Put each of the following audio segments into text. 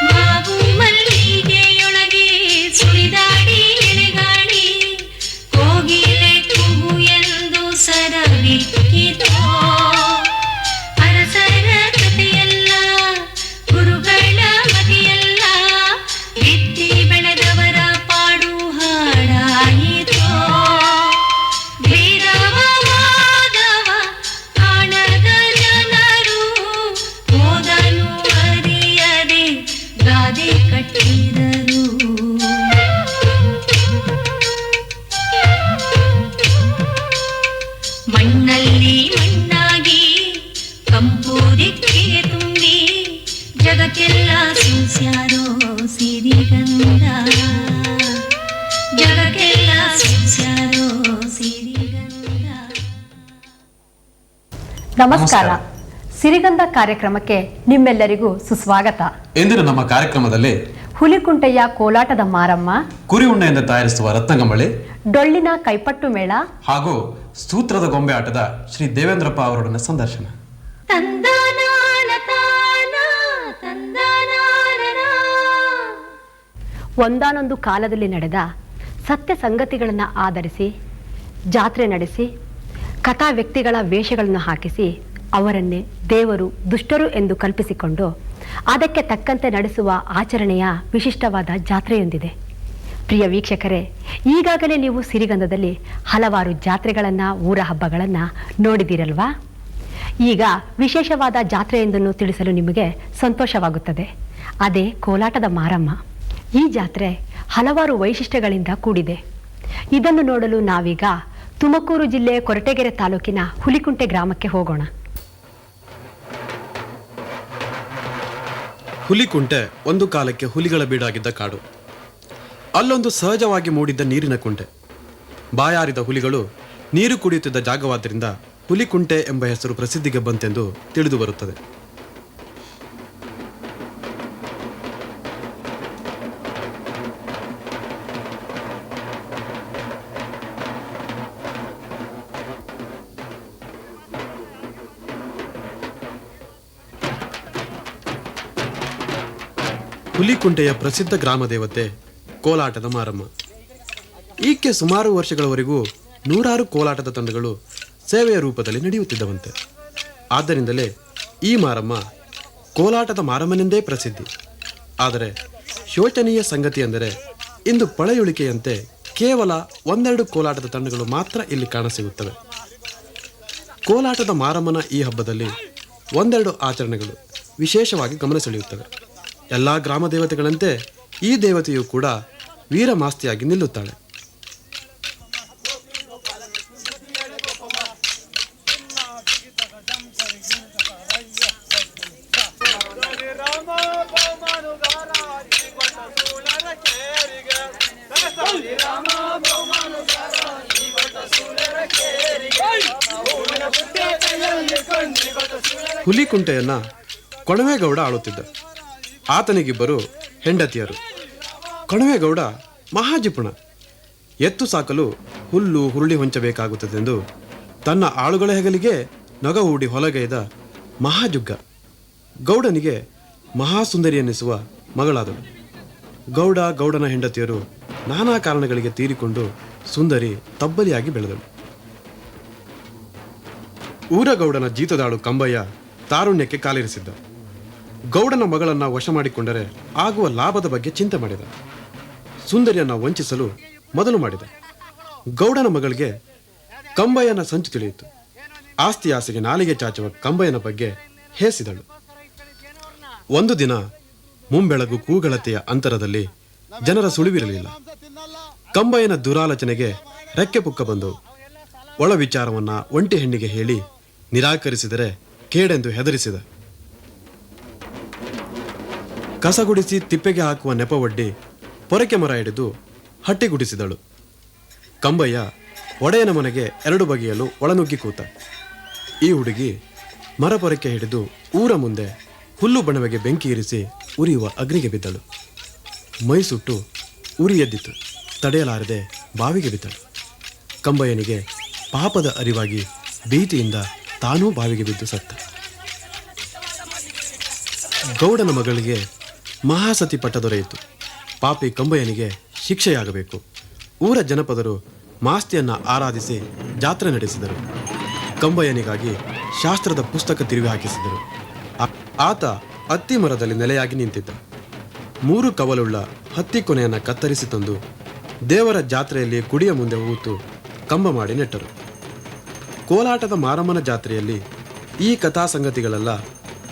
ಮಾವು ಮಲ್ಲಿಗೆಯೊಳಗೆ ಸುರಿದಾಡಿ ಎಳೆಗಾಡಿ ಕೋಗಿಲೆ ಕೂಗು ಎಂದು ಸರವಿಕ್ಕಿತೋ. ಅರಸರ ಕಥೆಯಲ್ಲ, ಗುರುಗಳ ಮತಿಯಲ್ಲ, ಬಿತ್ತಿ ಬೆಳೆದವರ ಪಾಡು ಹಾಡಾಯಿತೋ. ಭೇದವ ಮಾಧವ ಕಾಣದ ಜನರು ಓದನು ಅರಿಯದೆ ಗಾದೆ ಕಟ್ಟಿದರು. ಮಣ್ಣಲ್ಲಿ ಮಣ್ಣಾಗಿ ಕಂಪು ದಿಕ್ಕಿಗೆ ತುಂಬಿ ಜಗಕ್ಕೆಲ್ಲ ಸೂಸ್ಯಾರೋ ಸಿರಿಗಂಧ. ಜಗಕ್ಕೆಲ್ಲ ಸೂಸ್ಯಾರೋ ಸಿರಿಗಂಧ. ನಮಸ್ಕಾರ. ಸಿರಿಗಂಧ ಕಾರ್ಯಕ್ರಮಕ್ಕೆ ನಿಮ್ಮೆಲ್ಲರಿಗೂ ಸುಸ್ವಾಗತ. ಇಂದಿನ ನಮ್ಮ ಕಾರ್ಯಕ್ರಮದಲ್ಲಿ ಹುಲಿಕುಂಟೆಯ ಕೋಲಾಟದ ಮಾರಮ್ಮ, ಕುರಿ ಉಣ್ಣೆಯಿಂದ ತಯಾರಿಸುವ ರತ್ನಗಂಬಳಿ, ಡೊಳ್ಳಿನ ಕೈಪಟ್ಟು ಮೇಳ ಹಾಗೂ ಸೂತ್ರದ ಗೊಂಬೆ ಆಟದ ಶ್ರೀ ದೇವೇಂದ್ರಪ್ಪ ಅವರೊಡನೆ ಸಂದರ್ಶನ. ಒಂದಾನೊಂದು ಕಾಲದಲ್ಲಿ ನಡೆದ ಸತ್ಯ ಸಂಗತಿಗಳನ್ನು ಆಧರಿಸಿ ಜಾತ್ರೆ ನಡೆಸಿ ಕಥಾ ವ್ಯಕ್ತಿಗಳ ವೇಷಗಳನ್ನು ಹಾಕಿಸಿ ಅವರನ್ನೇ ದೇವರು ದುಷ್ಟರು ಎಂದು ಕಲ್ಪಿಸಿಕೊಂಡು ಅದಕ್ಕೆ ತಕ್ಕಂತೆ ನಡೆಸುವ ಆಚರಣೆಯ ವಿಶಿಷ್ಟವಾದ ಜಾತ್ರೆಯೊಂದಿದೆ. ಪ್ರಿಯ ವೀಕ್ಷಕರೇ, ಈಗಾಗಲೇ ನೀವು ಸಿರಿಗಂಧದಲ್ಲಿ ಹಲವಾರು ಜಾತ್ರೆಗಳನ್ನು, ಊರ ಹಬ್ಬಗಳನ್ನು ನೋಡಿದಿರಲ್ವಾ? ಈಗ ವಿಶೇಷವಾದ ಜಾತ್ರೆಯೊಂದನ್ನು ತಿಳಿಸಲು ನಿಮಗೆ ಸಂತೋಷವಾಗುತ್ತದೆ. ಅದೇ ಕೋಲಾಟದ ಮಾರಮ್ಮ. ಈ ಜಾತ್ರೆ ಹಲವಾರು ವೈಶಿಷ್ಟ್ಯಗಳಿಂದ ಕೂಡಿದೆ. ಇದನ್ನು ನೋಡಲು ನಾವೀಗ ತುಮಕೂರು ಜಿಲ್ಲೆ ಕೊರಟಗೆರೆ ತಾಲೂಕಿನ ಹುಲಿಕುಂಟೆ ಗ್ರಾಮಕ್ಕೆ ಹೋಗೋಣ. ಹುಲಿಕುಂಟೆ ಒಂದು ಕಾಲಕ್ಕೆ ಹುಲಿಗಳ ಬೀಡಾಗಿದ್ದ ಕಾಡು. ಅಲ್ಲೊಂದು ಸಹಜವಾಗಿ ಮೂಡಿದ್ದ ನೀರಿನ ಕುಂಟೆ. ಬಾಯಾರಿದ ಹುಲಿಗಳು ನೀರು ಕುಡಿಯುತ್ತಿದ್ದ ಜಾಗವಾದ್ದರಿಂದ ಹುಲಿಕುಂಟೆ ಎಂಬ ಹೆಸರು ಪ್ರಸಿದ್ಧಿಗೆ ಬಂತೆಂದು ತಿಳಿದು ಬರುತ್ತದೆ. ಹುಲಿಕುಂಟೆಯ ಪ್ರಸಿದ್ಧ ಗ್ರಾಮ ದೇವತೆ ಕೋಲಾಟದ ಮಾರಮ್ಮ. ಈಕೆ ಸುಮಾರು ವರ್ಷಗಳವರೆಗೂ ನೂರಾರು ಕೋಲಾಟದ ತಂಡಗಳು ಸೇವೆಯ ರೂಪದಲ್ಲಿ ನಡೆಯುತ್ತಿದ್ದವಂತೆ. ಆದ್ದರಿಂದಲೇ ಈ ಮಾರಮ್ಮ ಕೋಲಾಟದ ಮಾರಮ್ಮನೆಂದೇ ಪ್ರಸಿದ್ಧಿ. ಆದರೆ ಶೋಚನೀಯ ಸಂಗತಿ ಎಂದರೆ ಇಂದು ಪಳೆಯುಳಿಕೆಯಂತೆ ಕೇವಲ ಒಂದೆರಡು ಕೋಲಾಟದ ತಂಡಗಳು ಮಾತ್ರ ಇಲ್ಲಿ ಕಾಣಸಿಗುತ್ತವೆ. ಕೋಲಾಟದ ಮಾರಮ್ಮನ ಈ ಹಬ್ಬದಲ್ಲಿ ಒಂದೆರಡು ಆಚರಣೆಗಳು ವಿಶೇಷವಾಗಿ ಗಮನ ಸೆಳೆಯುತ್ತವೆ. ಎಲ್ಲ ಗ್ರಾಮ ದೇವತೆಗಳಂತೆ ಈ ದೇವತೆಯು ಕೂಡ ವೀರಮಾಸ್ತಿಯಾಗಿ ನಿಲ್ಲುತ್ತಾಳೆ. ಹುಲಿಕುಂಟೆಯನ್ನ ಕೊಣವೇಗೌಡ ಆಳುತ್ತಿದ್ದ. ಆತನಿಗಿಬ್ಬರು ಹೆಂಡತಿಯರು. ಕೊಣವೇಗೌಡ ಮಹಾಜಿಪುಣ. ಎತ್ತು ಸಾಕಲು ಹುಲ್ಲು ಹುರುಳಿ ಹೊಂಚಬೇಕಾಗುತ್ತದೆಂದು ತನ್ನ ಆಳುಗಳ ಹೆಗಲಿಗೆ ನೊಗ ಹೂಡಿ ಹೊಲಗೈದ ಮಹಾಜುಗ್ಗ. ಗೌಡನಿಗೆ ಮಹಾಸುಂದರಿ ಎನ್ನಿಸುವ ಮಗಳಾದಳು. ಗೌಡನ ಹೆಂಡತಿಯರು ನಾನಾ ಕಾರಣಗಳಿಗೆ ತೀರಿಕೊಂಡು ಸುಂದರಿ ತಬ್ಬಲಿಯಾಗಿ ಬೆಳೆದಳು. ಊರಗೌಡನ ಜೀತದಾಳು ಕಂಬಯ್ಯ ತಾರುಣ್ಯಕ್ಕೆ ಕಾಲಿರಿಸಿದ್ದ. ಗೌಡನ ಮಗಳನ್ನ ವಶ ಮಾಡಿಕೊಂಡರೆ ಆಗುವ ಲಾಭದ ಬಗ್ಗೆ ಚಿಂತೆ ಮಾಡಿದ. ಸುಂದರಿಯನ್ನ ವಂಚಿಸಲು ಮೊದಲು ಮಾಡಿದ. ಗೌಡನ ಮಗಳಿಗೆ ಕಂಬಯ್ಯನ ಸಂಚು ತಿಳಿಯಿತು. ಆಸ್ತಿ ಆಸೆಗೆ ನಾಲಿಗೆ ಚಾಚುವ ಕಂಬಯ್ಯನ ಬಗ್ಗೆ ಹೇಸಿದಳು. ಒಂದು ದಿನ ಮುಂಬೆಳಗು ಕೂಗಳತೆಯ ಅಂತರದಲ್ಲಿ ಜನರ ಸುಳಿವಿರಲಿಲ್ಲ. ಕಂಬಯ್ಯನ ದುರಾಲೋಚನೆಗೆ ರೆಕ್ಕೆ ಪುಕ್ಕ ಬಂದವು. ಒಳ ವಿಚಾರವನ್ನ ಒಂಟಿ ಹೆಣ್ಣಿಗೆ ಹೇಳಿ ನಿರಾಕರಿಸಿದರೆ ಕೇಡೆಂದು ಹೆದರಿಸಿದ. ಕಸಗುಡಿಸಿ ತಿಪ್ಪೆಗೆ ಹಾಕುವ ನೆಪವೊಡ್ಡಿ ಪೊರಕೆ ಮರ ಹಿಡಿದು ಹಟ್ಟಿಗುಡಿಸಿದಳು. ಕಂಬಯ್ಯ ಒಡೆಯನ ಮನೆಗೆ 2 ಬಗೆಯಲು ಒಳನುಗ್ಗಿ ಕೂತ. ಈ ಹುಡುಗಿ ಮರ ಪೊರಕೆ ಹಿಡಿದು ಊರ ಮುಂದೆ ಹುಲ್ಲು ಬಣವೆಗೆ ಬೆಂಕಿ ಇರಿಸಿ ಉರಿಯುವ ಅಗ್ನಿಗೆ ಬಿದ್ದಳು. ಮೈ ಸುಟ್ಟು ಉರಿ ಎದ್ದಿತು. ತಡೆಯಲಾರದೆ ಬಾವಿಗೆ ಬಿದ್ದಳು. ಕಂಬಯ್ಯನಿಗೆ ಪಾಪದ ಅರಿವಾಗಿ ಭೀತಿಯಿಂದ ತಾನೂ ಬಾವಿಗೆ ಬಿದ್ದು ಸತ್ತ. ಗೌಡನ ಮಗಳಿಗೆ ಮಹಾಸತಿ ಪಟ್ಟ ದೊರೆಯಿತು. ಪಾಪಿ ಕಂಬಯ್ಯನಿಗೆ ಶಿಕ್ಷೆಯಾಗಬೇಕು. ಊರ ಜನಪದರು ಮಾಸ್ತಿಯನ್ನ ಆರಾಧಿಸಿ ಜಾತ್ರೆ ನಡೆಸಿದರು. ಕಂಬಯ್ಯನಿಗಾಗಿ ಶಾಸ್ತ್ರದ ಪುಸ್ತಕ ತಿರುವಿ ಹಾಕಿಸಿದರು. ಆತ ಹತ್ತಿ ಮರದಲ್ಲಿ ನೆಲೆಯಾಗಿ ನಿಂತಿದ್ದ. 3 ಕವಲುಳ್ಳ ಹತ್ತಿ ಕೊನೆಯನ್ನು ಕತ್ತರಿಸಿ ತಂದು ದೇವರ ಜಾತ್ರೆಯಲ್ಲಿ ಗುಡಿಯ ಮುಂದೆ ಹೂತು ಕಂಬ ಮಾಡಿ ನೆಟ್ಟರು. ಕೋಲಾಟದ ಮಾರಮ್ಮನ ಜಾತ್ರೆಯಲ್ಲಿ ಈ ಕಥಾ ಸಂಗತಿಗಳೆಲ್ಲ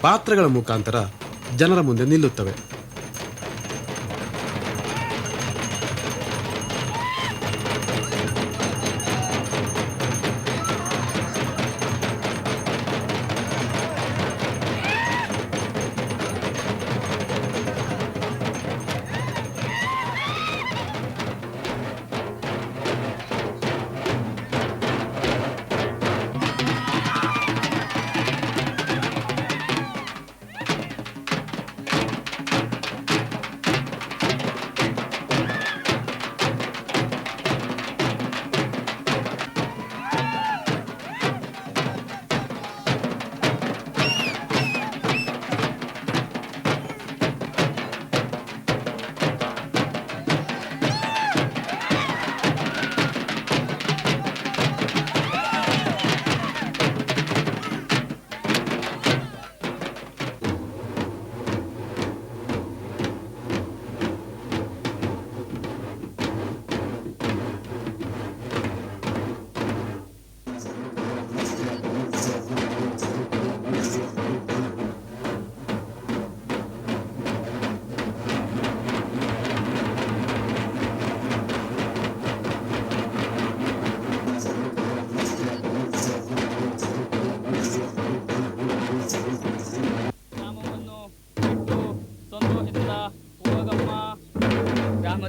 ಪಾತ್ರಗಳ ಮುಖಾಂತರ ಜನರ ಮುಂದೆ ನಿಲ್ಲುತ್ತವೆ.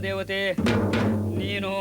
ದೇವತೆ ನೀನು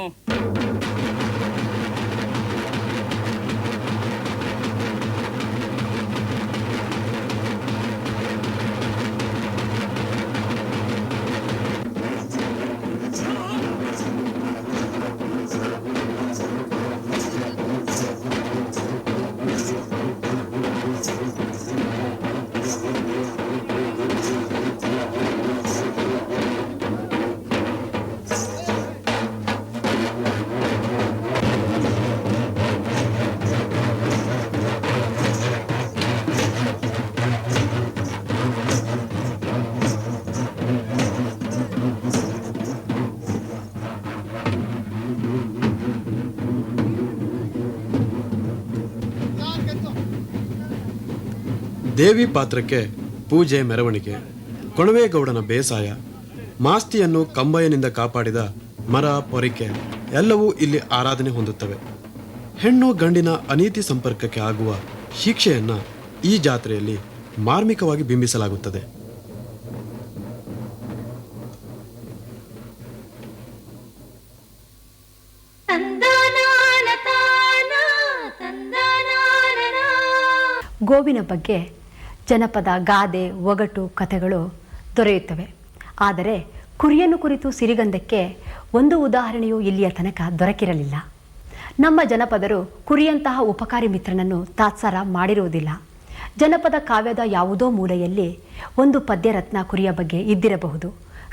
ದೇವಿ ಪಾತ್ರಕ್ಕೆ ಪೂಜೆ, ಮೆರವಣಿಗೆ, ಕೊಣವೇಗೌಡನ ಬೇಸಾಯ, ಮಾಸ್ತಿಯನ್ನು ಕಂಬಯ್ಯನಿಂದ ಕಾಪಾಡಿದ ಮರ, ಪೊರಿಕೆ ಎಲ್ಲವೂ ಇಲ್ಲಿ ಆರಾಧನೆ ಹೊಂದುತ್ತವೆ. ಹೆಣ್ಣು ಗಂಡಿನ ಅನೀತಿ ಸಂಪರ್ಕಕ್ಕೆ ಆಗುವ ಶಿಕ್ಷೆಯನ್ನು ಈ ಜಾತ್ರೆಯಲ್ಲಿ ಮಾರ್ಮಿಕವಾಗಿ ಬಿಂಬಿಸಲಾಗುತ್ತದೆ. ಗೋವಿನ ಬಗ್ಗೆ ಜನಪದ, ಗಾದೆ, ಒಗಟು, ಕಥೆಗಳು ದೊರೆಯುತ್ತವೆ. ಆದರೆ ಕುರಿಯನ್ನು ಕುರಿತು ಸಿರಿಗಂಧಕ್ಕೆ ಒಂದು ಉದಾಹರಣೆಯೂ ಇಲ್ಲಿಯ ತನಕ ದೊರಕಿರಲಿಲ್ಲ. ನಮ್ಮ ಜನಪದರು ಕುರಿಯಂತಹ ಉಪಕಾರಿ ಮಿತ್ರನನ್ನು ತಾತ್ಸಾರ ಮಾಡಿರುವುದಿಲ್ಲ. ಜನಪದ ಕಾವ್ಯದ ಯಾವುದೋ ಮೂಲೆಯಲ್ಲಿ ಒಂದು ಪದ್ಯರತ್ನ ಕುರಿಯ ಬಗ್ಗೆ ಇದ್ದಿರಬಹುದು.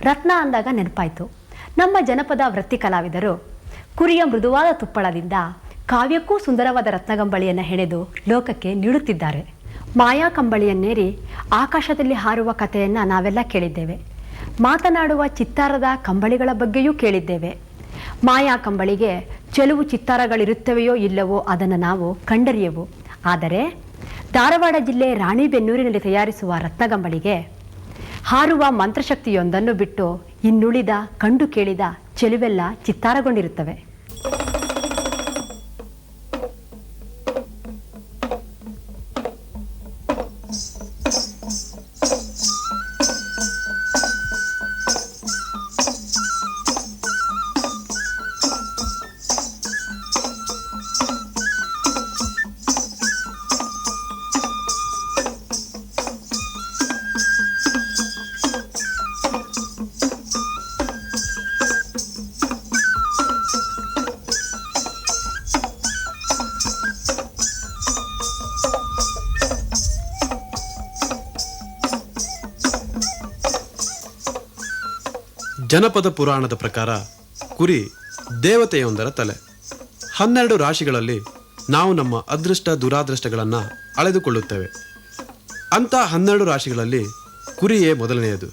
ರತ್ನ ಅಂದಾಗ ನೆನಪಾಯಿತು. ನಮ್ಮ ಜನಪದ ವೃತ್ತಿ ಕಲಾವಿದರು ಕುರಿಯ ಮೃದುವಾದ ತುಪ್ಪಳದಿಂದ ಕಾವ್ಯಕ್ಕೂ ಸುಂದರವಾದ ರತ್ನಗಂಬಳಿಯನ್ನು ಹೆಣೆದು ಲೋಕಕ್ಕೆ ನೀಡುತ್ತಿದ್ದಾರೆ. ಮಾಯಾ ಕಂಬಳಿಯನ್ನೇರಿ ಆಕಾಶದಲ್ಲಿ ಹಾರುವ ಕಥೆಯನ್ನು ನಾವೆಲ್ಲ ಕೇಳಿದ್ದೇವೆ. ಮಾತನಾಡುವ ಚಿತ್ತಾರದ ಕಂಬಳಿಗಳ ಬಗ್ಗೆಯೂ ಕೇಳಿದ್ದೇವೆ. ಮಾಯಾ ಕಂಬಳಿಗೆ ಚೆಲುವು ಚಿತ್ತಾರಗಳಿರುತ್ತವೆಯೋ ಇಲ್ಲವೋ ಅದನ್ನು ನಾವು ಕಂಡರಿಯೆವು. ಆದರೆ ಧಾರವಾಡ ಜಿಲ್ಲೆ ರಾಣಿಬೆನ್ನೂರಿನಲ್ಲಿ ತಯಾರಿಸುವ ರತ್ನಗಂಬಳಿಗೆ ಹಾರುವ ಮಂತ್ರಶಕ್ತಿಯೊಂದನ್ನು ಬಿಟ್ಟು ಇನ್ನುಳಿದ ಕಂಡು ಕೇಳಿದ ಚೆಲುವೆಲ್ಲ ಚಿತ್ತಾರಗೊಂಡಿರುತ್ತವೆ. ಜನಪದ ಪುರಾಣದ ಪ್ರಕಾರ ಕುರಿ ದೇವತೆಯೊಂದರ ತಲೆ. 12 ರಾಶಿಗಳಲ್ಲಿ ನಾವು ನಮ್ಮ ಅದೃಷ್ಟ ದುರಾದೃಷ್ಟಗಳನ್ನು ಅಳೆದುಕೊಳ್ಳುತ್ತೇವೆ. ಅಂಥ 12 ರಾಶಿಗಳಲ್ಲಿ ಕುರಿಯೇ ಮೊದಲನೆಯದು.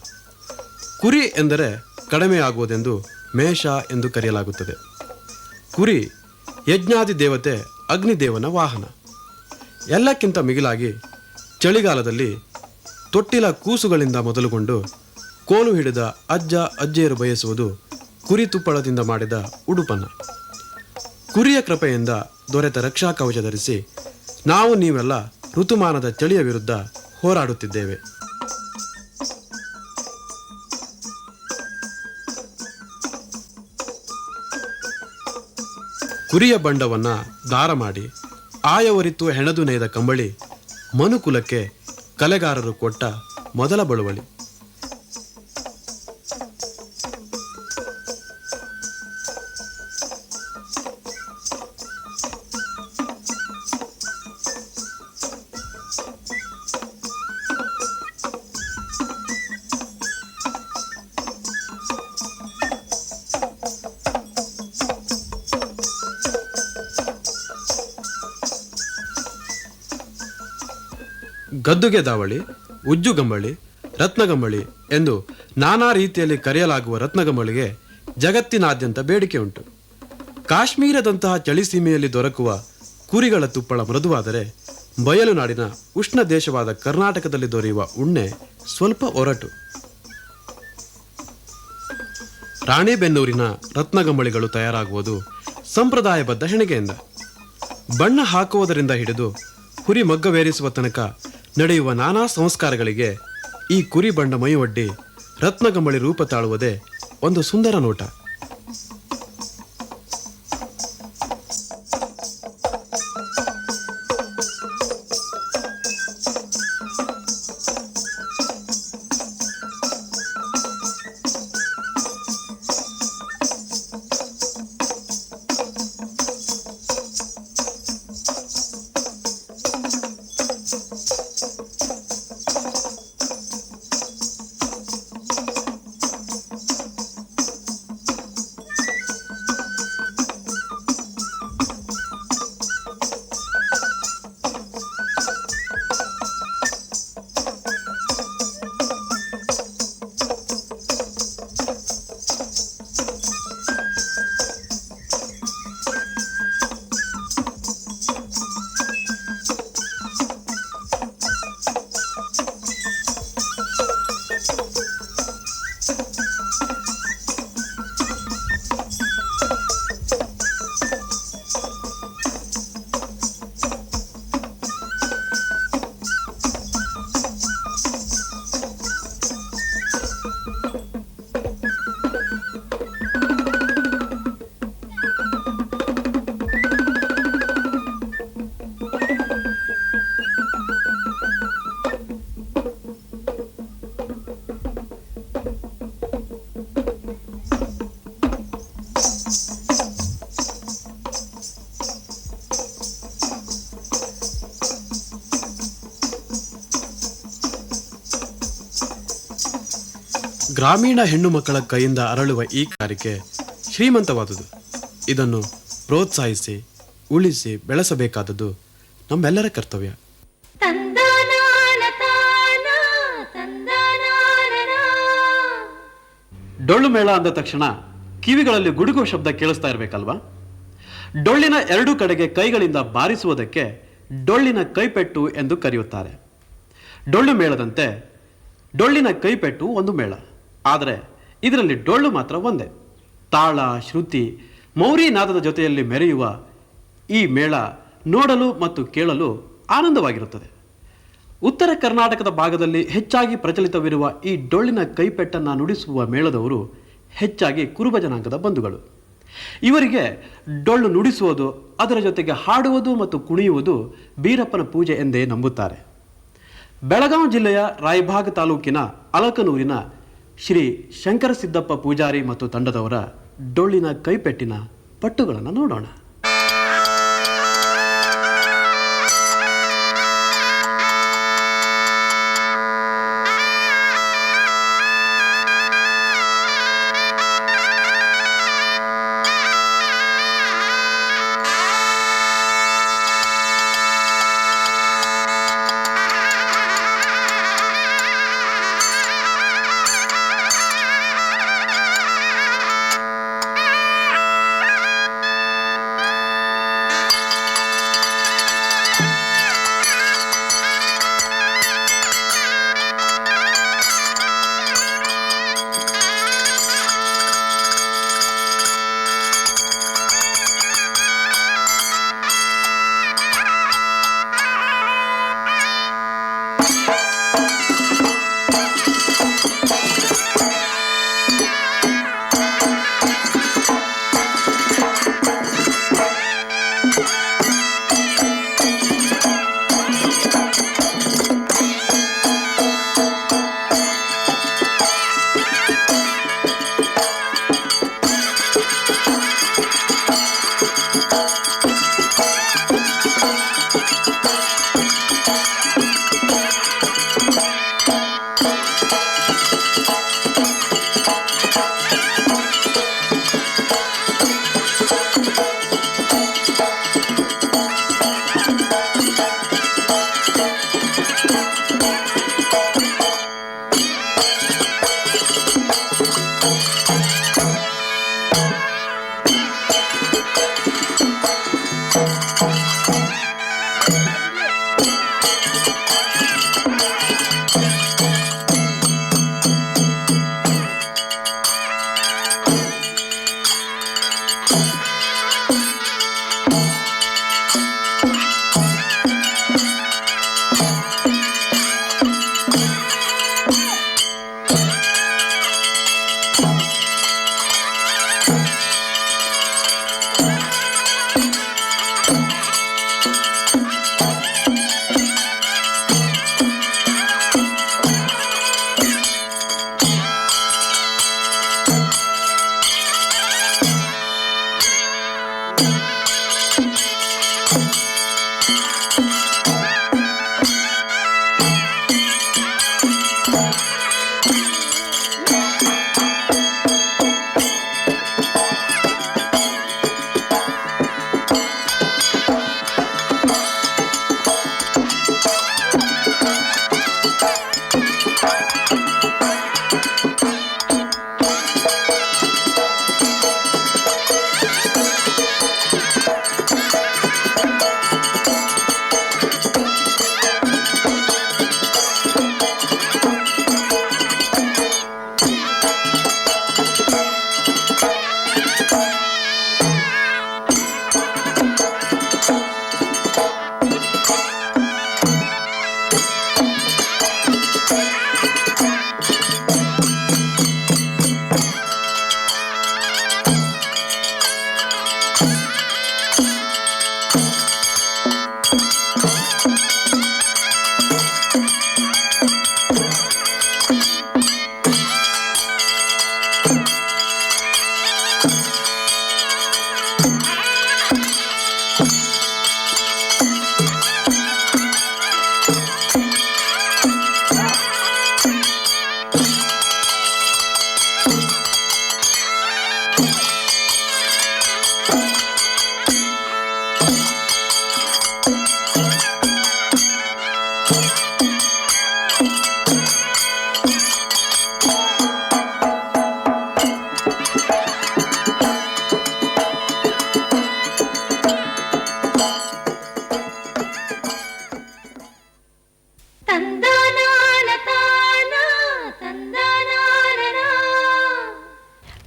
ಕುರಿ ಎಂದರೆ ಕಡಿಮೆಯಾಗುವುದೆಂದು ಮೇಷ ಎಂದು ಕರೆಯಲಾಗುತ್ತದೆ. ಕುರಿ ಯಜ್ಞಾದಿ ದೇವತೆ ಅಗ್ನಿದೇವನ ವಾಹನ. ಎಲ್ಲಕ್ಕಿಂತ ಮಿಗಿಲಾಗಿ ಚಳಿಗಾಲದಲ್ಲಿ ತೊಟ್ಟಿಲ ಕೂಸುಗಳಿಂದ ಮೊದಲುಗೊಂಡು ಕೋಲು ಹಿಡಿದ ಅಜ್ಜ ಅಜ್ಜಿಯರು ಬಯಸುವುದು ಕುರಿ ತುಪ್ಪಳದಿಂದ ಮಾಡಿದ ಉಡುಪನ್ನು. ಕುರಿಯ ಕೃಪೆಯಿಂದ ದೊರೆತ ರಕ್ಷಾ ಕವಚ ಧರಿಸಿ ನಾವು ನೀವೆಲ್ಲ ಋತುಮಾನದ ಚಳಿಯ ವಿರುದ್ಧ ಹೋರಾಡುತ್ತಿದ್ದೇವೆ. ಕುರಿಯ ಬಂಡವನ್ನು ದಾರ ಮಾಡಿ ಆಯವರಿತು ಹೆಣೆದು ನೇಯ್ದ ಕಂಬಳಿ ಮನುಕುಲಕ್ಕೆ ಕಲೆಗಾರರು ಕೊಟ್ಟ ಮೊದಲ ಬಳುವಳಿ. ಗದ್ದುಗೆ ದಾವಳಿ, ಉಜ್ಜುಗಂಬಳಿ, ರತ್ನಗಂಬಳಿ ಎಂದು ನಾನಾ ರೀತಿಯಲ್ಲಿ ಕರೆಯಲಾಗುವ ರತ್ನಗಂಬಳಿಗೆ ಜಗತ್ತಿನಾದ್ಯಂತ ಬೇಡಿಕೆ ಉಂಟು. ಕಾಶ್ಮೀರದಂತಹ ಚಳಿ ಸೀಮೆಯಲ್ಲಿ ದೊರಕುವ ಕುರಿಗಳ ತುಪ್ಪಳ ಮೃದುವಾದರೆ ಬಯಲು ನಾಡಿನ ಉಷ್ಣ ದೇಶವಾದ ಕರ್ನಾಟಕದಲ್ಲಿ ದೊರೆಯುವ ಉಣ್ಣೆ ಸ್ವಲ್ಪ ಒರಟು. ರಾಣೆಬೆನ್ನೂರಿನ ರತ್ನಗಂಬಳಿಗಳು ತಯಾರಾಗುವುದು ಸಂಪ್ರದಾಯಬದ್ಧ ಹೆಣಿಗೆಯಿಂದ. ಬಣ್ಣ ಹಾಕುವುದರಿಂದ ಹಿಡಿದು ಹುರಿ ಮಗ್ಗವೇರಿಸುವ ತನಕ ನಡೆಯುವ ನಾನಾ ಸಂಸ್ಕಾರಗಳಿಗೆ ಈ ಕುರಿ ಬಂಡ ಮೈಯೊಡ್ಡಿ ರತ್ನಗಂಬಳಿ ರೂಪ ತಾಳುವುದೇ ಒಂದು ಸುಂದರ ನೋಟ. ಗ್ರಾಮೀಣ ಹೆಣ್ಣು ಮಕ್ಕಳ ಕೈಯಿಂದ ಅರಳುವ ಈ ಕಾರಿಕೆ ಶ್ರೀಮಂತವಾದುದು. ಇದನ್ನು ಪ್ರೋತ್ಸಾಹಿಸಿ ಉಳಿಸಿ ಬೆಳೆಸಬೇಕಾದದ್ದು ನಮ್ಮೆಲ್ಲರ ಕರ್ತವ್ಯ. ಡೊಳ್ಳು ಮೇಳ ಅಂದ ತಕ್ಷಣ ಕಿವಿಗಳಲ್ಲಿ ಗುಡುಗುವ ಶಬ್ದ ಕೇಳಿಸ್ತಾ ಇರಬೇಕಲ್ವಾ? ಡೊಳ್ಳಿನ ಎರಡೂ ಕಡೆಗೆ ಕೈಗಳಿಂದ ಬಾರಿಸುವುದಕ್ಕೆ ಡೊಳ್ಳಿನ ಕೈಪೆಟ್ಟು ಎಂದು ಕರೆಯುತ್ತಾರೆ. ಡೊಳ್ಳು ಮೇಳದಂತೆ ಡೊಳ್ಳಿನ ಕೈಪೆಟ್ಟು ಒಂದು ಮೇಳ. ಆದರೆ ಇದರಲ್ಲಿ ಡೊಳ್ಳು ಮಾತ್ರ ಒಂದೇ. ತಾಳ, ಶ್ರುತಿ, ಮೌರಿ ನಾದದ ಜೊತೆಯಲ್ಲಿ ಮೆರೆಯುವ ಈ ಮೇಳ ನೋಡಲು ಮತ್ತು ಕೇಳಲು ಆನಂದವಾಗಿರುತ್ತದೆ. ಉತ್ತರ ಕರ್ನಾಟಕದ ಭಾಗದಲ್ಲಿ ಹೆಚ್ಚಾಗಿ ಪ್ರಚಲಿತವಿರುವ ಈ ಡೊಳ್ಳಿನ ಕೈಪೆಟ್ಟನ್ನು ನುಡಿಸುವ ಮೇಳದವರು ಹೆಚ್ಚಾಗಿ ಕುರುಬ ಜನಾಂಗದ ಬಂಧುಗಳು. ಇವರಿಗೆ ಡೊಳ್ಳು ನುಡಿಸುವುದು, ಅದರ ಜೊತೆಗೆ ಹಾಡುವುದು ಮತ್ತು ಕುಣಿಯುವುದು ಬೀರಪ್ಪನ ಪೂಜೆ ಎಂದೇ ನಂಬುತ್ತಾರೆ. ಬೆಳಗಾವಿ ಜಿಲ್ಲೆಯ ರಾಯಭಾಗ ತಾಲೂಕಿನ ಅಲಕನೂರಿನ ಶ್ರೀ ಶಂಕರಸಿದ್ದಪ್ಪ ಪೂಜಾರಿ ಮತ್ತು ತಂಡದವರ ಡೊಳ್ಳಿನ ಕೈಪೆಟ್ಟಿನ ಪಟ್ಟುಗಳನ್ನು ನೋಡೋಣ.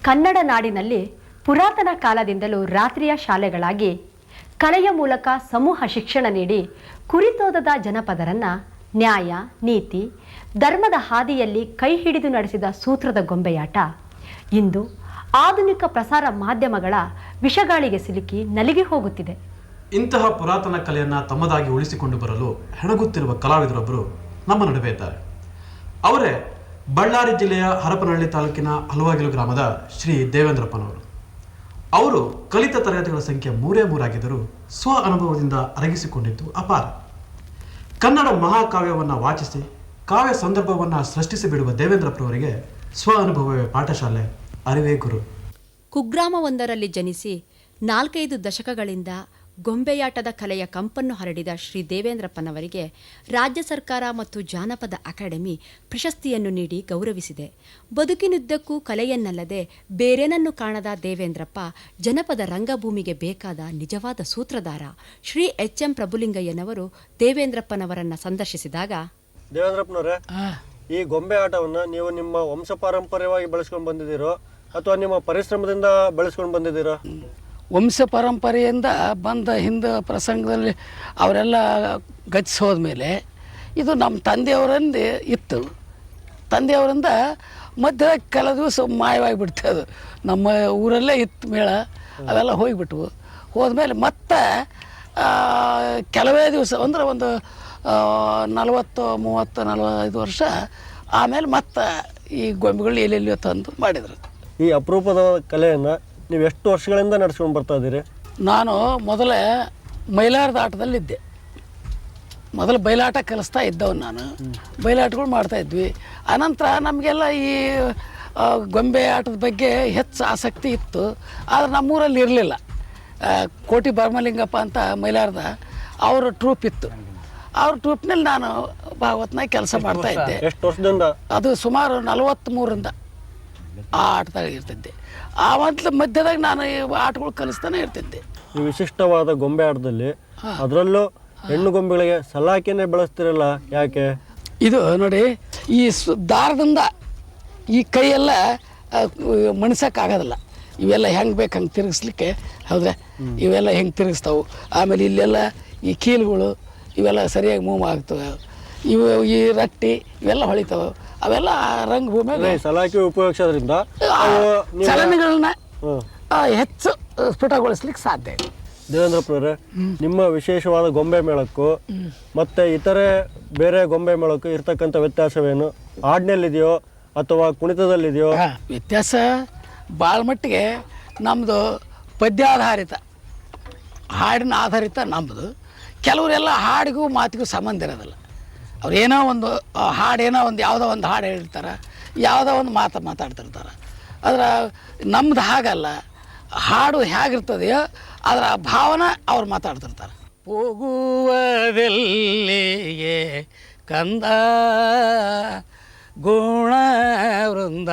ಕನ್ನಡ ನಾಡಿನಲ್ಲಿ ಪುರಾತನ ಕಾಲದಿಂದಲೂ ರಾತ್ರಿಯ ಶಾಲೆಗಳಾಗಿ ಕಲೆಯ ಮೂಲಕ ಸಮೂಹ ಶಿಕ್ಷಣ ನೀಡಿ ಕುರಿತೋದದ ಜನಪದರನ್ನು ನ್ಯಾಯ ನೀತಿ ಧರ್ಮದ ಹಾದಿಯಲ್ಲಿ ಕೈ ಹಿಡಿದು ನಡೆಸಿದ ಸೂತ್ರದ ಗೊಂಬೆಯಾಟ ಇಂದು ಆಧುನಿಕ ಪ್ರಸಾರ ಮಾಧ್ಯಮಗಳ ವಿಷಗಾಳಿಗೆ ಸಿಲುಕಿ ನಲಿಗೆ ಹೋಗುತ್ತಿದೆ. ಇಂತಹ ಪುರಾತನ ಕಲೆಯನ್ನು ತಮ್ಮದಾಗಿ ಉಳಿಸಿಕೊಂಡು ಬರಲು ಹೆಣಗುತ್ತಿರುವ ಕಲಾವಿದರೊಬ್ಬರು ನಮ್ಮ ನಡುವೆ ಇದ್ದಾರೆ. ಅವರೇ ಬಳ್ಳಾರಿ ಜಿಲ್ಲೆಯ ಹರಪನಹಳ್ಳಿ ತಾಲೂಕಿನ ಹಲವಾಗಿಲು ಗ್ರಾಮದ ಶ್ರೀ ದೇವೇಂದ್ರಪ್ಪನವರು. ಅವರು ಕಲಿತ ತರಗತಿಗಳ ಸಂಖ್ಯೆ 3 ಆಗಿದ್ದರೂ ಸ್ವ ಅನುಭವದಿಂದ ಅರಗಿಸಿಕೊಂಡಿದ್ದು ಅಪಾರ. ಕನ್ನಡ ಮಹಾಕಾವ್ಯವನ್ನು ವಾಚಿಸಿ ಕಾವ್ಯ ಸಂದರ್ಭವನ್ನು ಸೃಷ್ಟಿಸಿ ಬಿಡುವ ದೇವೇಂದ್ರಪ್ಪನವರಿಗೆ ಸ್ವ ಅನುಭವವೇ ಪಾಠಶಾಲೆ, ಅರಿವೇ ಗುರು. ಕುಗ್ರಾಮವೊಂದರಲ್ಲಿ ಜನಿಸಿ 4-5 ದಶಕಗಳಿಂದ ಗೊಂಬೆಯಾಟದ ಕಲೆಯ ಕಂಪನ್ನು ಹರಡಿದ ಶ್ರೀ ದೇವೇಂದ್ರಪ್ಪನವರಿಗೆ ರಾಜ್ಯ ಸರ್ಕಾರ ಮತ್ತು ಜಾನಪದ ಅಕಾಡೆಮಿ ಪ್ರಶಸ್ತಿಯನ್ನು ನೀಡಿ ಗೌರವಿಸಿದೆ. ಬದುಕಿನುದ್ದಕ್ಕೂ ಕಲೆಯನ್ನಲ್ಲದೆ ಬೇರೇನನ್ನು ಕಾಣದ ದೇವೇಂದ್ರಪ್ಪ ಜನಪದ ರಂಗಭೂಮಿಗೆ ಬೇಕಾದ ನಿಜವಾದ ಸೂತ್ರಧಾರ. ಶ್ರೀ ಎಚ್.ಎಂ. ಪ್ರಭುಲಿಂಗಯ್ಯನವರು ದೇವೇಂದ್ರಪ್ಪನವರನ್ನು ಸಂದರ್ಶಿಸಿದಾಗ, ದೇವೇಂದ್ರಪ್ಪನವರೇ, ಈ ಗೊಂಬೆ ಆಟವನ್ನು ನೀವು ನಿಮ್ಮ ವಂಶ ಪಾರಂಪರ್ಯವಾಗಿ ಬೆಳೆಸ್ಕೊಂಡು ಬಂದಿದ್ದೀರೋ ಅಥವಾ ನಿಮ್ಮ ಪರಿಶ್ರಮದಿಂದ ಬೆಳೆಸ್ಕೊಂಡು ಬಂದಿದ್ದೀರೋ? ವಂಶ ಪರಂಪರೆಯಿಂದ ಬಂದ ಹಿಂದೆ ಪ್ರಸಂಗದಲ್ಲಿ ಅವರೆಲ್ಲ ಗತಿಸಿ ಹೋದ್ಮೇಲೆ ಇದು ನಮ್ಮ ತಂದೆಯವರಲ್ಲಿ ಇತ್ತು. ತಂದೆಯವರಿಂದ ಮಧ್ಯದಾಗ ಕೆಲ ದಿವಸ ಮಾಯವಾಗಿಬಿಡ್ತು. ಅದು ನಮ್ಮ ಊರಲ್ಲೇ ಇತ್ತು ಮೇಳ, ಅವೆಲ್ಲ ಹೋಗಿಬಿಟ್ವು. ಹೋದ್ಮೇಲೆ ಮತ್ತೆ ಕೆಲವೇ ದಿವಸ ಅಂದರೆ ಒಂದು 40-45 ವರ್ಷ ಆಮೇಲೆ ಮತ್ತೆ ಈ ಗೊಂಬೆಗಳು ಎಲ್ಲೆಲ್ಲಿಯೋ ತಂದು ಮಾಡಿದರು. ಈ ಅಪರೂಪದ ಕಲೆಯನ್ನು ನೀವು ಎಷ್ಟು ವರ್ಷಗಳಿಂದ ನಡೆಸ್ಕೊಂಡು ಬರ್ತಾ ಇದ್ದೀರಿ? ನಾನು ಮೊದಲೇ ಮೈಲಾರದ ಆಟದಲ್ಲಿದ್ದೆ. ಮೊದಲು ಬಯಲಾಟ ಕಲಿಸ್ತಾ ಇದ್ದವನು ನಾನು. ಬಯಲಾಟಗಳು ಮಾಡ್ತಾಯಿದ್ವಿ. ಆನಂತರ ನಮಗೆಲ್ಲ ಈ ಗೊಂಬೆ ಆಟದ ಬಗ್ಗೆ ಹೆಚ್ಚು ಆಸಕ್ತಿ ಇತ್ತು. ಆದರೆ ನಮ್ಮೂರಲ್ಲಿ ಇರಲಿಲ್ಲ. ಕೋಟಿ ಭರಮಲಿಂಗಪ್ಪ ಅಂತ ಮೈಲಾರದ ಅವ್ರ ಟ್ರೂಪ್ ಇತ್ತು. ಅವ್ರ ಟ್ರೂಪ್ನಲ್ಲಿ ನಾನು ಭಾಗವತ್ನಾಗ ಕೆಲಸ ಮಾಡ್ತಾಯಿದ್ದೆ. ಎಷ್ಟು ವರ್ಷದಿಂದ? ಅದು ಸುಮಾರು 43ರಿಂದ ಆ ಆಟದಾಗ ಇರ್ತಿದ್ದೆ. ಆ ಮಧ್ಯದಾಗ ನಾನು ಈ ಆಟಗಳು ಕಲಿಸ್ತಾನೆ ಇರ್ತಿದ್ದೆ. ಈ ವಿಶಿಷ್ಟವಾದ ಗೊಂಬೆ ಆಟದಲ್ಲಿ ಅದರಲ್ಲೂ ಹೆಣ್ಣು ಗೊಂಬೆಗಳಿಗೆ ಸಲಾಕೆನೇ ಬಳಸ್ತಿರಲ್ಲ, ಯಾಕೆ? ಇದು ನೋಡಿ, ಈ ದಾರದಿಂದ ಈ ಕೈಯೆಲ್ಲ ಮಣಿಸೋಕ್ಕಾಗೋದಿಲ್ಲ. ಇವೆಲ್ಲ ಹೆಂಗೆ ಬೇಕು ಹಂಗೆ ತಿರುಗಿಸ್ಲಿಕ್ಕೆ, ಹೌದಾ? ಇವೆಲ್ಲ ಹೆಂಗೆ ತಿರುಗಿಸ್ತಾವೆ. ಆಮೇಲೆ ಇಲ್ಲೆಲ್ಲ ಈ ಕೀಲುಗಳು ಇವೆಲ್ಲ ಸರಿಯಾಗಿ ಮೂವ್ ಆಗ್ತವೆ. ಇವು ಈ ರಟ್ಟಿ ಇವೆಲ್ಲ ಹೊಳಿತಾವೆ. ಅವೆಲ್ಲ ರಂಗಭೂಮಿಯಾಗ ಸಲಾಕೆ ಉಪಯೋಗಿಸೋದ್ರಿಂದ ಚಲನೆಗಳನ್ನ ಹೆಚ್ಚು ಸ್ಫುಟಗೊಳಿಸ್ಲಿಕ್ಕೆ ಸಾಧ್ಯ ಇದೆ. ದೇವೇಂದ್ರಪ್ಪನವರೇ, ನಿಮ್ಮ ವಿಶೇಷವಾದ ಗೊಂಬೆ ಮೇಳಕ್ಕೂ ಮತ್ತು ಇತರೆ ಬೇರೆ ಗೊಂಬೆ ಮೇಳಕ್ಕೂ ಇರ್ತಕ್ಕಂಥ ವ್ಯತ್ಯಾಸವೇನು? ಹಾಡಿನಲ್ಲಿದೆಯೋ ಅಥವಾ ಕುಣಿತದಲ್ಲಿದೆಯೋ? ವ್ಯತ್ಯಾಸ ಭಾಳ ಮಟ್ಟಿಗೆ ನಮ್ಮದು ಪದ್ಯಾಧಾರಿತ, ಹಾಡಿನ ಆಧಾರಿತ ನಮ್ಮದು. ಕೆಲವರೆಲ್ಲ ಹಾಡಿಗೂ ಮಾತಿಗೂ ಸಂಬಂಧ ಇರೋದಿಲ್ಲ. ಅವ್ರು ಏನೋ ಒಂದು ಹಾಡೇನೋ ಒಂದು ಯಾವುದೋ ಒಂದು ಹಾಡು ಹೇಳಿರ್ತಾರೆ, ಯಾವುದೋ ಒಂದು ಮಾತಾಡ್ತಿರ್ತಾರೆ. ಆದರೆ ನಮ್ದು ಹಾಗಲ್ಲ. ಹಾಡು ಹೇಗಿರ್ತದೆಯೋ ಅದರ ಭಾವನೆ ಅವ್ರು ಮಾತಾಡ್ತಿರ್ತಾರೆ. ಹೋಗುವುದೆಲ್ಲಿಗೆ ಕಂದ ಗುಣ ವೃಂದ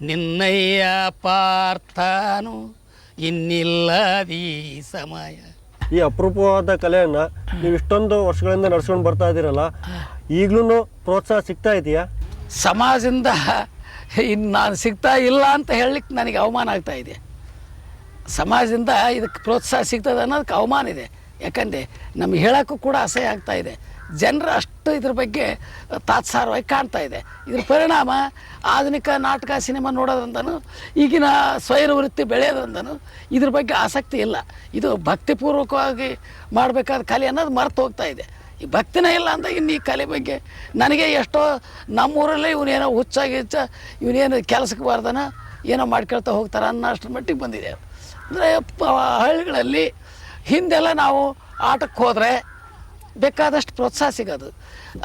ನಿನ್ನಯ್ಯ ಪಾರ್ಥನು ಇನ್ನಿಲ್ಲದೀ ಸಮಯ. ಈ ಅಪರೂಪವಾದ ಕಲೆಯನ್ನು ನೀವು ಇಷ್ಟೊಂದು ವರ್ಷಗಳಿಂದ ನಡ್ಸ್ಕೊಂಡು ಬರ್ತಾ ಇದ್ದೀರಲ್ಲ, ಈಗಲೂ ಪ್ರೋತ್ಸಾಹ ಸಿಗ್ತಾ ಇದೆಯಾ? ಸಮಾಜದಿಂದ ಇನ್ನು ನಾನು ಸಿಗ್ತಾ ಇಲ್ಲ ಅಂತ ಹೇಳಲಿಕ್ಕೆ ನನಗೆ ಅವಮಾನ ಆಗ್ತಾ ಇದೆ. ಸಮಾಜದಿಂದ ಇದಕ್ಕೆ ಪ್ರೋತ್ಸಾಹ ಸಿಗ್ತದೆ ಅನ್ನೋದಕ್ಕೆ ಅವಮಾನ ಇದೆ. ಯಾಕಂದರೆ ನಮಗೆ ಹೇಳೋಕ್ಕೂ ಕೂಡ ಅಸಹ್ಯ ಆಗ್ತಾ ಇದೆ. ಜನರು ಅಷ್ಟು ಇದ್ರ ಬಗ್ಗೆ ತಾತ್ಸಾರವಾಗಿ ಕಾಣ್ತಾ ಇದೆ. ಇದ್ರ ಪರಿಣಾಮ ಆಧುನಿಕ ನಾಟಕ ಸಿನಿಮಾ ನೋಡೋದ್ರಿಂದನೂ ಈಗಿನ ಸ್ವೈರ ವೃತ್ತಿ ಬೆಳೆಯೋದ್ರಿಂದನೂ ಇದ್ರ ಬಗ್ಗೆ ಆಸಕ್ತಿ ಇಲ್ಲ. ಇದು ಭಕ್ತಿಪೂರ್ವಕವಾಗಿ ಮಾಡಬೇಕಾದ ಕಲೆ ಅನ್ನೋದು ಮರೆತು ಹೋಗ್ತಾ ಇದೆ. ಈ ಭಕ್ತಿನೇ ಇಲ್ಲ ಅಂತ ಇನ್ನು ಈ ಕಲೆ ಬಗ್ಗೆ ನನಗೆ ಎಷ್ಟೋ ನಮ್ಮೂರಲ್ಲೇ ಇವನೇನೋ ಇವನೇನು ಕೆಲಸಕ್ಕೆ ಬಾರ್ದನ ಏನೋ ಮಾಡ್ಕೊಳ್ತಾ ಹೋಗ್ತಾರೆ ಅನ್ನೋ ಅಷ್ಟರ ಮಟ್ಟಿಗೆ ಬಂದಿದೆ. ಅಂದರೆ ಹಳ್ಳಿಗಳಲ್ಲಿ ಹಿಂದೆಲ್ಲ ನಾವು ಆಟಕ್ಕೆ ಹೋದರೆ ಬೇಕಾದಷ್ಟು ಪ್ರೋತ್ಸಾಹ ಸಿಗೋದು.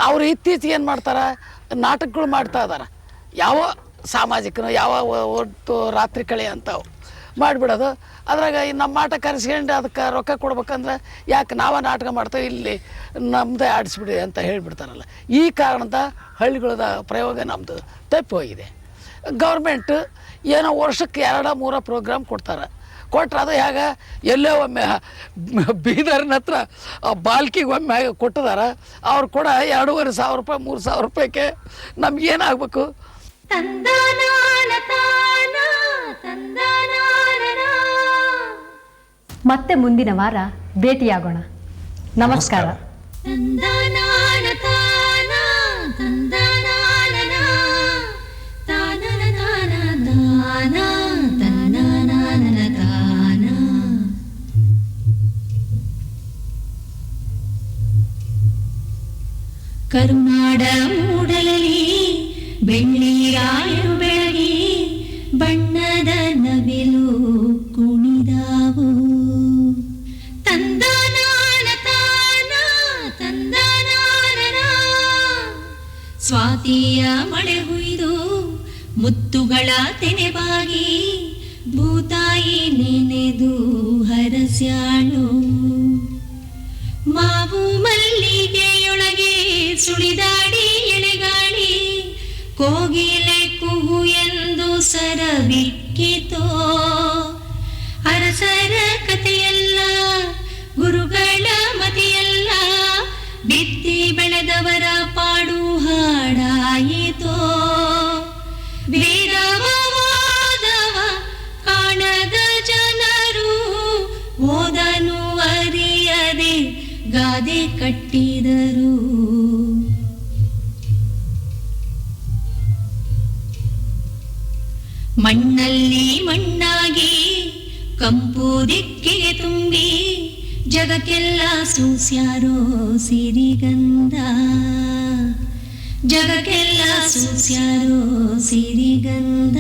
ಅವರು ಇತ್ತೀಚೆಗೆ ಏನು ಮಾಡ್ತಾರೆ, ನಾಟಕಗಳು ಮಾಡ್ತಾ ಇದ್ದಾರೆ. ಯಾವ ಸಾಮಾಜಿಕನೋ ಯಾವ ಒಟ್ಟು ರಾತ್ರಿ ಕಳೆ ಅಂತವು ಮಾಡಿಬಿಡೋದು. ಅದ್ರಾಗ ನಮ್ಮ ಆಟ ಕರೆಸ್ಕೊಂಡು ಅದಕ್ಕೆ ರೊಕ್ಕ ಕೊಡ್ಬೇಕಂದ್ರೆ ಯಾಕೆ ನಾವೇ ನಾಟಕ ಮಾಡ್ತೇವೆ, ಇಲ್ಲಿ ನಮ್ಮದೇ ಆಡಿಸ್ಬಿಡಿ ಅಂತ ಹೇಳಿಬಿಡ್ತಾರಲ್ಲ. ಈ ಕಾರಣದ ಹಳ್ಳಿಗಳದ ಪ್ರಯೋಗ ನಮ್ಮದು ತಪ್ಪಿ ಹೋಗಿದೆ. ಗೌರ್ಮೆಂಟ್ ಏನೋ ವರ್ಷಕ್ಕೆ 2-3 ಪ್ರೋಗ್ರಾಮ್ ಕೊಡ್ತಾರೆ. ಕೊಟ್ರೆ ಅದು ಹೇಗೆ ಎಲ್ಲೋ ಒಮ್ಮೆ ಬೀದರ್ನ ಹತ್ರ ಬಾಲ್ಕಿಗೆ ಒಮ್ಮೆ ಕೊಟ್ಟಿದಾರ. ಅವ್ರು ಕೂಡ 2,500 ರೂಪಾಯಿ 3,000 ರೂಪಾಯಿಗೆ ನಮ್ಗೇನಾಗಬೇಕು? ಮತ್ತೆ ಮುಂದಿನ ವಾರ ಭೇಟಿಯಾಗೋಣ. ನಮಸ್ಕಾರ. ಕರುನಾಡ ಮೂಡಲಲ್ಲಿ ಬೆಳ್ಳಿರಾಯರು ಬೆಳಗಿ ಬಣ್ಣದ ನವಿಲು ಕುಣಿದಾವು. ತಂದನಾನ ತಾನ ತಂದನಾನ ಸ್ವಾತಿಯ ಮಳೆ ಹುಯ್ದು ಮುತ್ತುಗಳ ತೆನೆಬಾಗಿ ಭೂತಾಯಿ ನೆನೆದು ಹರಸ್ಯಾಳು. ಮಾವು ಮಲ್ಲಿಗೆಯೊಳಗೆ ಸುಳಿದಾಡಿ ಎಳೆಗಾಡಿ ಕೋಗಿಲೆ ಕುಹು ಎಂದು ಸರಬಿಕ್ಕಿತೋ. ಅರಸರ ಕಥೆಯಲ್ಲ ಗುರುಗಳ ಮತಿಯಲ್ಲ ಬಿತ್ತಿ ಬೆಳೆದವರ ಪಾಡು ಹಾಡಾಯಿತೋ. ವೇದವ ಓದವ ಕಾಣದ ಜನರು ಓದನು ಅರಿಯದೆ ಗಾದೆ ಕಟ್ಟಿದರು. ಮಣ್ಣಲ್ಲಿ ಮಣ್ಣಾಗಿ ಕಂಪು ದಿಕ್ಕಿಗೆ ತುಂಬಿ ಜಗಕ್ಕೆಲ್ಲ ಸೂಸ್ಯಾರೋ ಸಿರಿಗಂಧ, ಜಗಕ್ಕೆಲ್ಲ ಸೂಸ್ಯಾರೋ ಸಿರಿಗಂಧ.